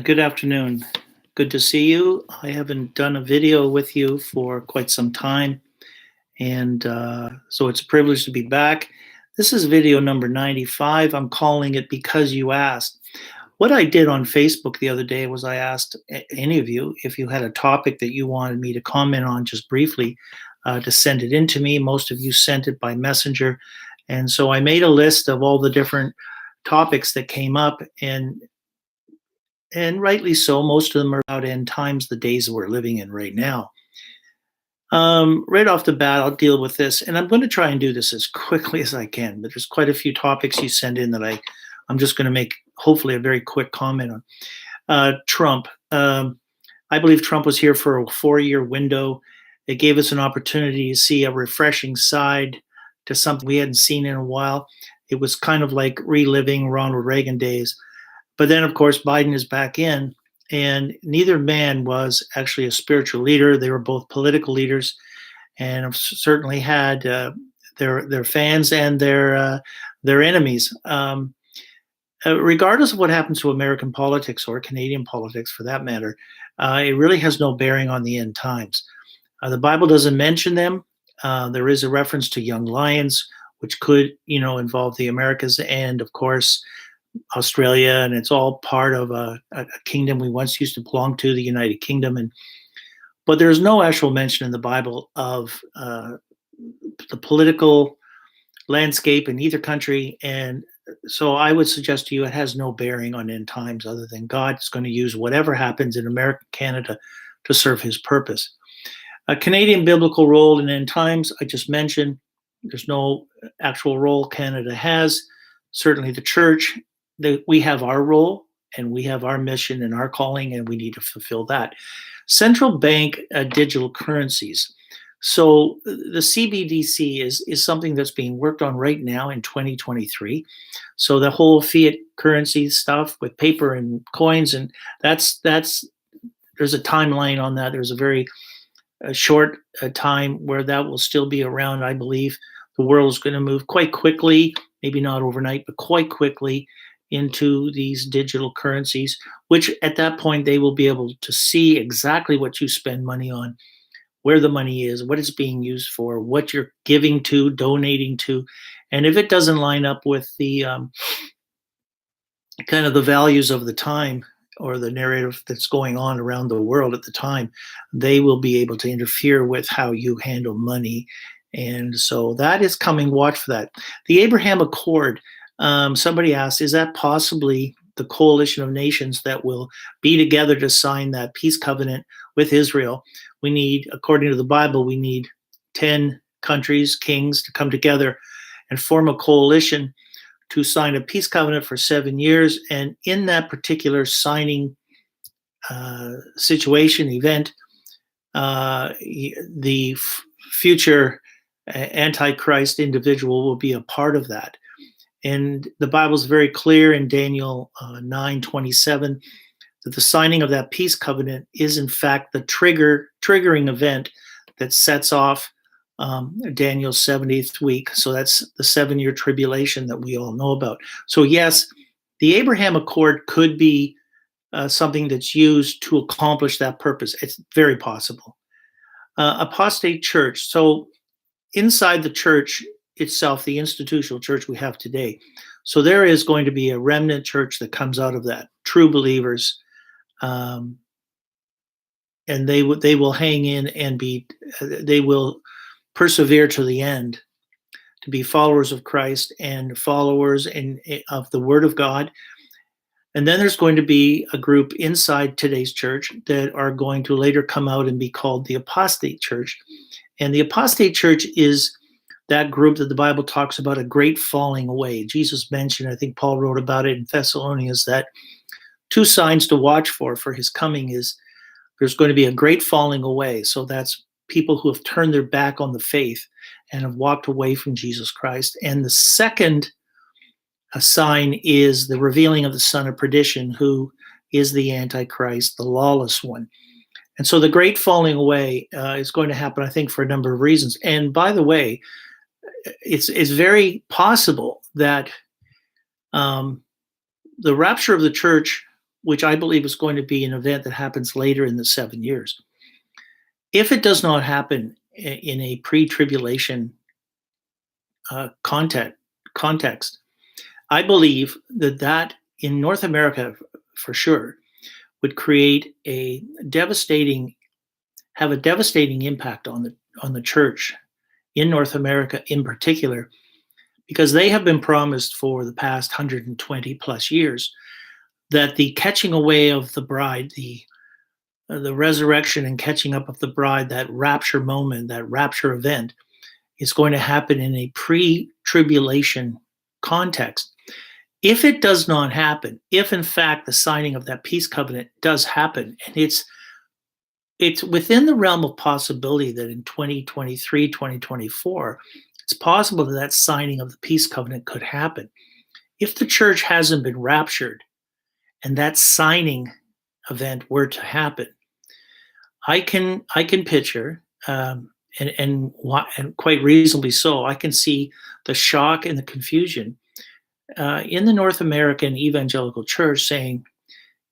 Good afternoon. Good to see you. I haven't done a video with you for quite some time, and so it's a privilege to be back. This is video number 95. I'm calling it Because You Asked. What I did on Facebook the other day was I asked any of you if you had a topic that you wanted me to comment on just briefly, to send it in to me. Most of you sent it by messenger. And so I made a list of all the different topics that came up, and rightly so. Most of them are about end times, the days that we're living in right now. Right off the bat, I'll deal with this, and I'm going to try and do this as quickly as I can. But there's quite a few topics you send in that I'm just going to make hopefully a very quick comment on. Trump. I believe Trump was here for a 4-year window. It gave us an opportunity to see a refreshing side to something we hadn't seen in a while. It was kind of like reliving Ronald Reagan days. But then, of course, Biden is back in, and neither man was actually a spiritual leader. They were both political leaders, and have certainly had their fans and their enemies. Regardless of what happens to American politics or Canadian politics, for that matter, it really has no bearing on the end times. The Bible doesn't mention them. There is a reference to young lions, which could, involve the Americas, and of course, Australia, and it's all part of a kingdom we once used to belong to, the United Kingdom. But there's no actual mention in the Bible of the political landscape in either country, and so I would suggest to you it has no bearing on end times, other than God's going to use whatever happens in America, Canada, to serve His purpose. A Canadian biblical role in end times, I just mentioned. There's no actual role Canada has. Certainly, the church. We have our role, and we have our mission and our calling, and we need to fulfill that. Central bank digital currencies. So the CBDC is something that's being worked on right now in 2023. So the whole fiat currency stuff with paper and coins, and that's there's a timeline on that. There's a very short time where that will still be around. I believe the world is going to move quite quickly, maybe not overnight, but quite quickly, into these digital currencies, which at that point they will be able to see exactly what you spend money on, where the money is, what it's being used for, what you're giving to, donating to. And if it doesn't line up with the kind of the values of the time or the narrative that's going on around the world at the time, they will be able to interfere with how you handle money. And so that is coming. Watch for that. The Abraham Accord. Somebody asked, is that possibly the coalition of nations that will be together to sign that peace covenant with Israel? We need, according to the Bible, we need 10 countries, kings, to come together and form a coalition to sign a peace covenant for 7 years. And in that particular signing situation, event, the future Antichrist individual will be a part of that. And the Bible is very clear in Daniel 9:27 that the signing of that peace covenant is in fact the triggering event that sets off Daniel's 70th week. So that's the 7-year tribulation that we all know about. So yes, the Abraham Accord could be something that's used to accomplish that purpose. It's very possible. Apostate church. So inside the church itself, the institutional church we have today. So there is going to be a remnant church that comes out of that, true believers, and they will hang in and they will persevere to the end, to be followers of Christ and followers of the Word of God. And then there's going to be a group inside today's church that are going to later come out and be called the apostate church. And the apostate church is that group that the Bible talks about, a great falling away. Jesus mentioned, I think Paul wrote about it in Thessalonians, that 2 signs to watch for his coming is there's going to be a great falling away. So that's people who have turned their back on the faith and have walked away from Jesus Christ. And the second sign is the revealing of the son of perdition, who is the Antichrist, the lawless one. And so the great falling away is going to happen, I think, for a number of reasons. And by the way, it's very possible that the rapture of the church which I believe is going to be an event that happens later in the 7 years. If it does not happen in a pre-tribulation context, I believe that in North America, for sure, would create have a devastating impact on the church in North America in particular, because they have been promised for the past 120 plus years that the catching away of the bride, the resurrection and catching up of the bride, that rapture moment, that rapture event, is going to happen in a pre-tribulation context. If it does not happen, if in fact the signing of that peace covenant does happen, and it's within the realm of possibility that in 2023, 2024, it's possible that that signing of the peace covenant could happen. If the church hasn't been raptured and that signing event were to happen, I can picture, and quite reasonably so, I can see the shock and the confusion in the North American evangelical church saying,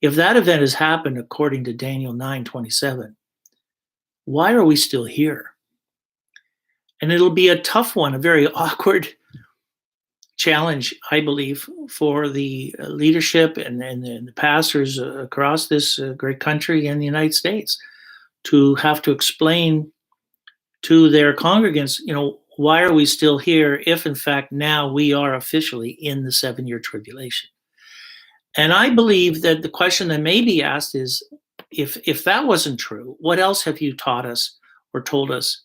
if that event has happened according to Daniel 9:27, why are we still here? And it'll be a tough one, a very awkward challenge, I believe, for the leadership and the pastors across this great country and the United States to have to explain to their congregants, why are we still here if in fact now we are officially in the 7-year tribulation? And I believe that the question that may be asked is, if that wasn't true, what else have you taught us or told us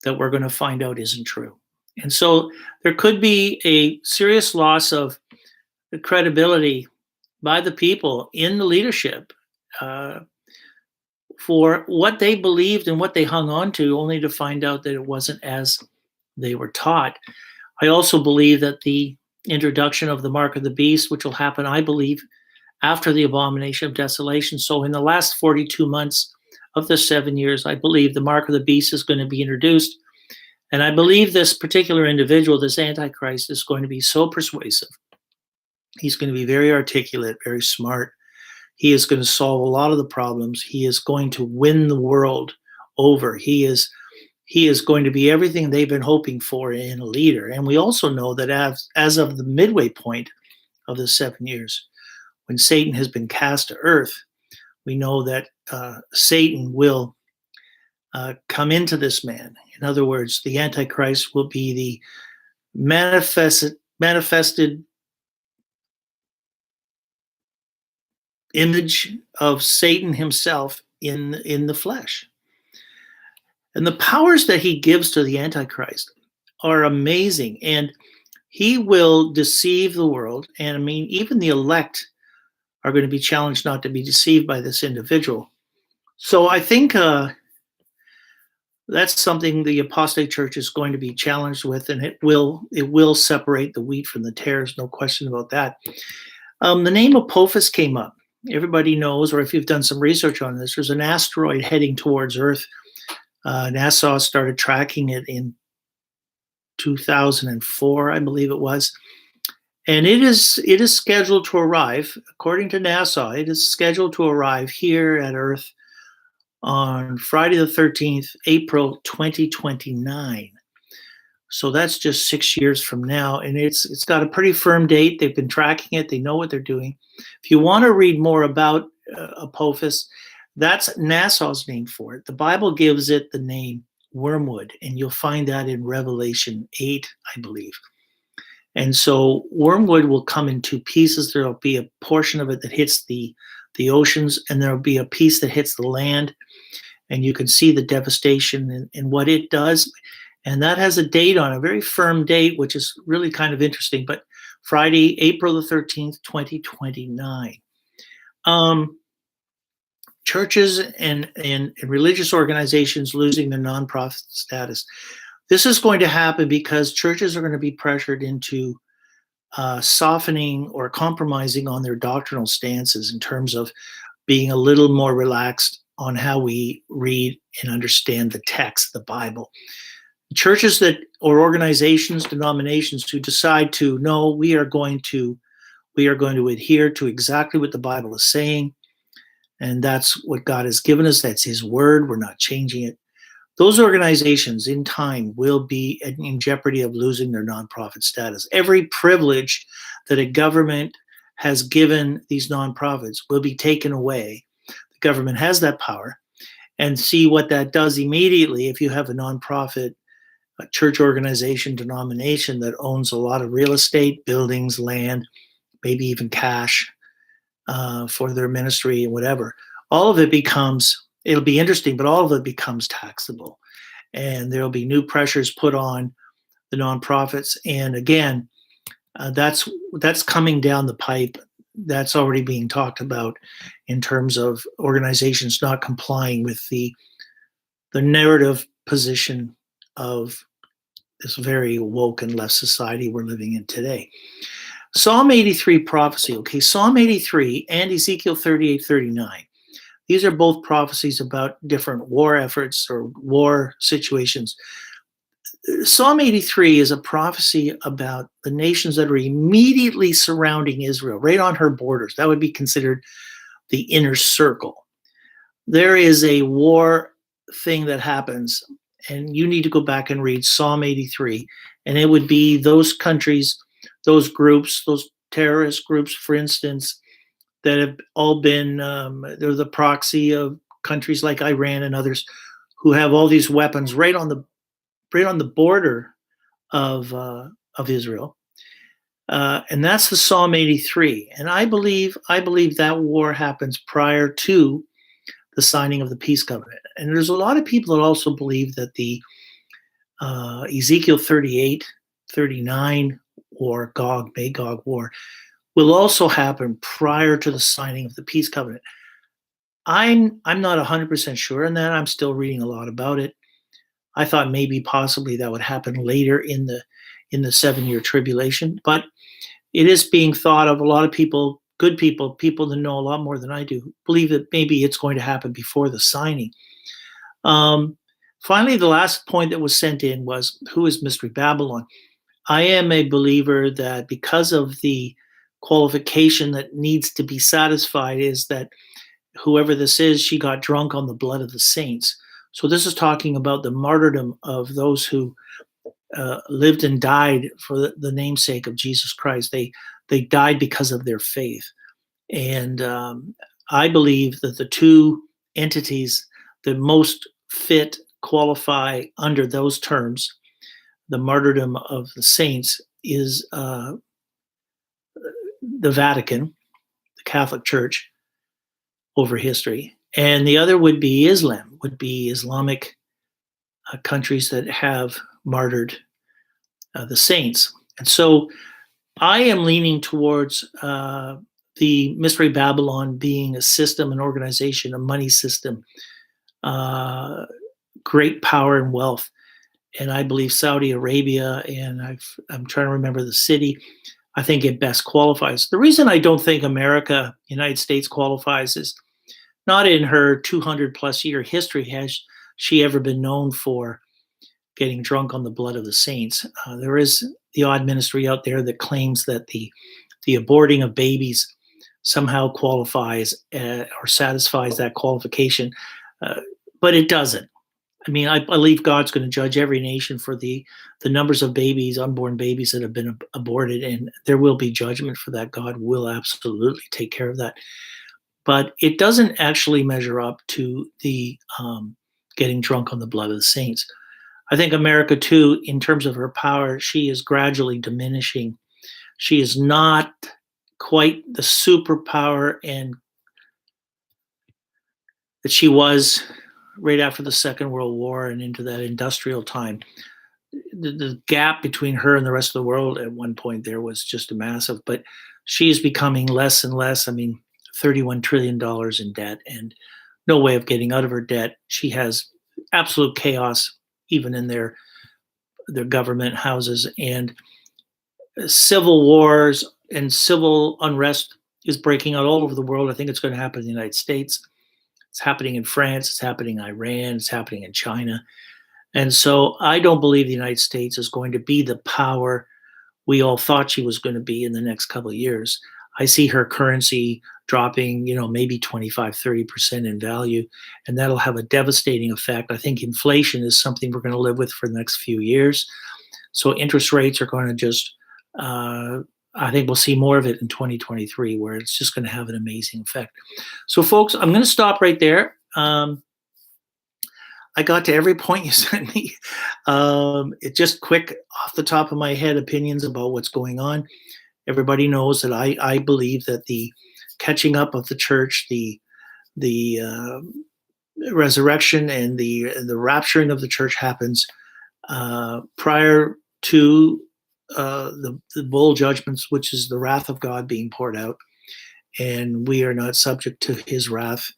that we're going to find out isn't true? And so there could be a serious loss of the credibility by the people in the leadership for what they believed and what they hung on to, only to find out that it wasn't as they were taught. I also believe that the introduction of the mark of the beast, which will happen, I believe, after the abomination of desolation. So in the last 42 months of the 7 years, I believe the mark of the beast is going to be introduced. And I believe this particular individual, this Antichrist, is going to be so persuasive. He's going to be very articulate, very smart. He is going to solve a lot of the problems. He is going to win the world over. He is going to be everything they've been hoping for in a leader. And we also know that as of the midway point of the 7 years, when Satan has been cast to earth, we know that Satan will come into this man. In other words, the Antichrist will be the manifested image of Satan himself in the flesh. And the powers that he gives to the Antichrist are amazing. And he will deceive the world. And I mean, even the elect are going to be challenged not to be deceived by this individual. So I think that's something the apostate church is going to be challenged with, and it will separate the wheat from the tares, no question about that. The name Apophis came up. Everybody knows, or if you've done some research on this, there's an asteroid heading towards Earth. NASA started tracking it in 2004, I believe it was. And it is scheduled to arrive, according to NASA, it is scheduled to arrive here at Earth on Friday the 13th, April 2029. So that's just 6 years from now. And it's got a pretty firm date. They've been tracking it. They know what they're doing. If you want to read more about Apophis, that's NASA's name for it. The Bible gives it the name wormwood, and you'll find that in Revelation 8, I believe. And so wormwood will come in two pieces. There'll be a portion of it that hits the oceans, and there'll be a piece that hits the land. And you can see the devastation and what it does. And that has a date on, a very firm date, which is really kind of interesting. But Friday, April the 13th, 2029. Churches and religious organizations losing their nonprofit status. This is going to happen because churches are going to be pressured into softening or compromising on their doctrinal stances in terms of being a little more relaxed on how we read and understand the text, the Bible. Churches that, or organizations, denominations who decide to, no, we are going to We are going to adhere to exactly what the Bible is saying. And that's what God has given us. That's his word. We're not changing it. Those organizations in time will be in jeopardy of losing their nonprofit status. Every privilege that a government has given these nonprofits will be taken away. The government has that power. And see what that does immediately if you have a nonprofit, a church organization, denomination that owns a lot of real estate, buildings, land, maybe even cash for their ministry and whatever. All of it becomes, it'll be interesting, but all of it becomes taxable. And there'll be new pressures put on the nonprofits. And again, that's coming down the pipe. That's already being talked about in terms of organizations not complying with the narrative position of this very woke and left society we're living in today. Psalm 83 prophecy. Okay, Psalm 83 and Ezekiel 38:39. These are both prophecies about different war efforts or war situations. Psalm 83 is a prophecy about the nations that are immediately surrounding Israel, right on her borders. That would be considered the inner circle. There is a war thing that happens, and you need to go back and read Psalm 83, and it would be those countries, those groups, those terrorist groups, for instance, that have all been, they're the proxy of countries like Iran and others who have all these weapons right on the border of Israel. And that's the Psalm 83. And I believe that war happens prior to the signing of the peace covenant. And there's a lot of people that also believe that the Ezekiel 38:39 war, Gog-Magog war, will also happen prior to the signing of the peace covenant. I'm not 100% sure on that. I'm still reading a lot about it. I thought maybe possibly that would happen later in the 7-year tribulation, but it is being thought of. A lot of people, good people that know a lot more than I do, believe that maybe it's going to happen before the signing. Finally, the last point that was sent in was, who is Mystery Babylon? I am a believer that because of the qualification that needs to be satisfied is that whoever this is, she got drunk on the blood of the saints. So this is talking about the martyrdom of those who lived and died for the namesake of Jesus Christ. They died because of their faith. And I believe that the two entities that most fit, qualify under those terms, the martyrdom of the saints, is the Vatican, the Catholic Church, over history. And the other would be Islam, would be Islamic countries that have martyred the saints. And so I am leaning towards the Mystery Babylon being a system, an organization, a money system, great power and wealth. And I believe Saudi Arabia, and I'm trying to remember the city, I think it best qualifies. The reason I don't think America, United States, qualifies is not in her 200 plus year history has she ever been known for getting drunk on the blood of the saints. There is the odd ministry out there that claims that the aborting of babies somehow qualifies or satisfies that qualification, but it doesn't. I mean, I believe God's going to judge every nation for the numbers of babies, unborn babies that have been aborted, and there will be judgment for that. God will absolutely take care of that. But it doesn't actually measure up to the getting drunk on the blood of the saints. I think America, too, in terms of her power, she is gradually diminishing. She is not quite the superpower and that she was right after the Second World War and into that industrial time. The gap between her and the rest of the world at one point there was just massive, but she is becoming less and less. I mean, $31 trillion in debt and no way of getting out of her debt. She has absolute chaos even in their government houses, and civil wars and civil unrest is breaking out all over the world. I think it's going to happen in the United States. It's happening in France. It's happening in Iran. It's happening in China. And so I don't believe the United States is going to be the power we all thought she was going to be in the next couple of years. I see her currency dropping, maybe 25, 30% in value, and that'll have a devastating effect. I think inflation is something we're going to live with for the next few years. So interest rates are going to just, I think we'll see more of it in 2023, where it's just going to have an amazing effect. So, folks, I'm going to stop right there. I got to every point you sent me. It just quick off the top of my head opinions about what's going on. Everybody knows that I believe that the catching up of the church, the resurrection and the rapturing of the church happens prior to the bowl judgments, which is the wrath of God being poured out, and we are not subject to his wrath.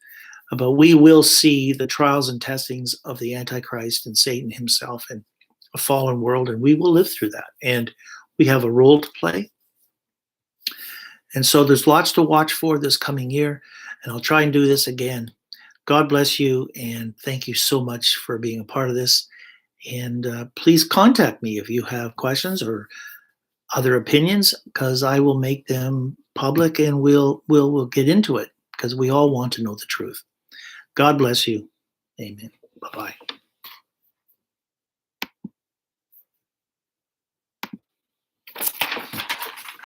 But we will see the trials and testings of the Antichrist and Satan himself and a fallen world, and we will live through that. And we have a role to play. And so there's lots to watch for this coming year, and I'll try and do this again. God bless you, and thank you so much for being a part of this. And please contact me if you have questions or other opinions, because I will make them public, and we'll get into it, because we all want to know the truth. God bless you. Amen. Bye-bye.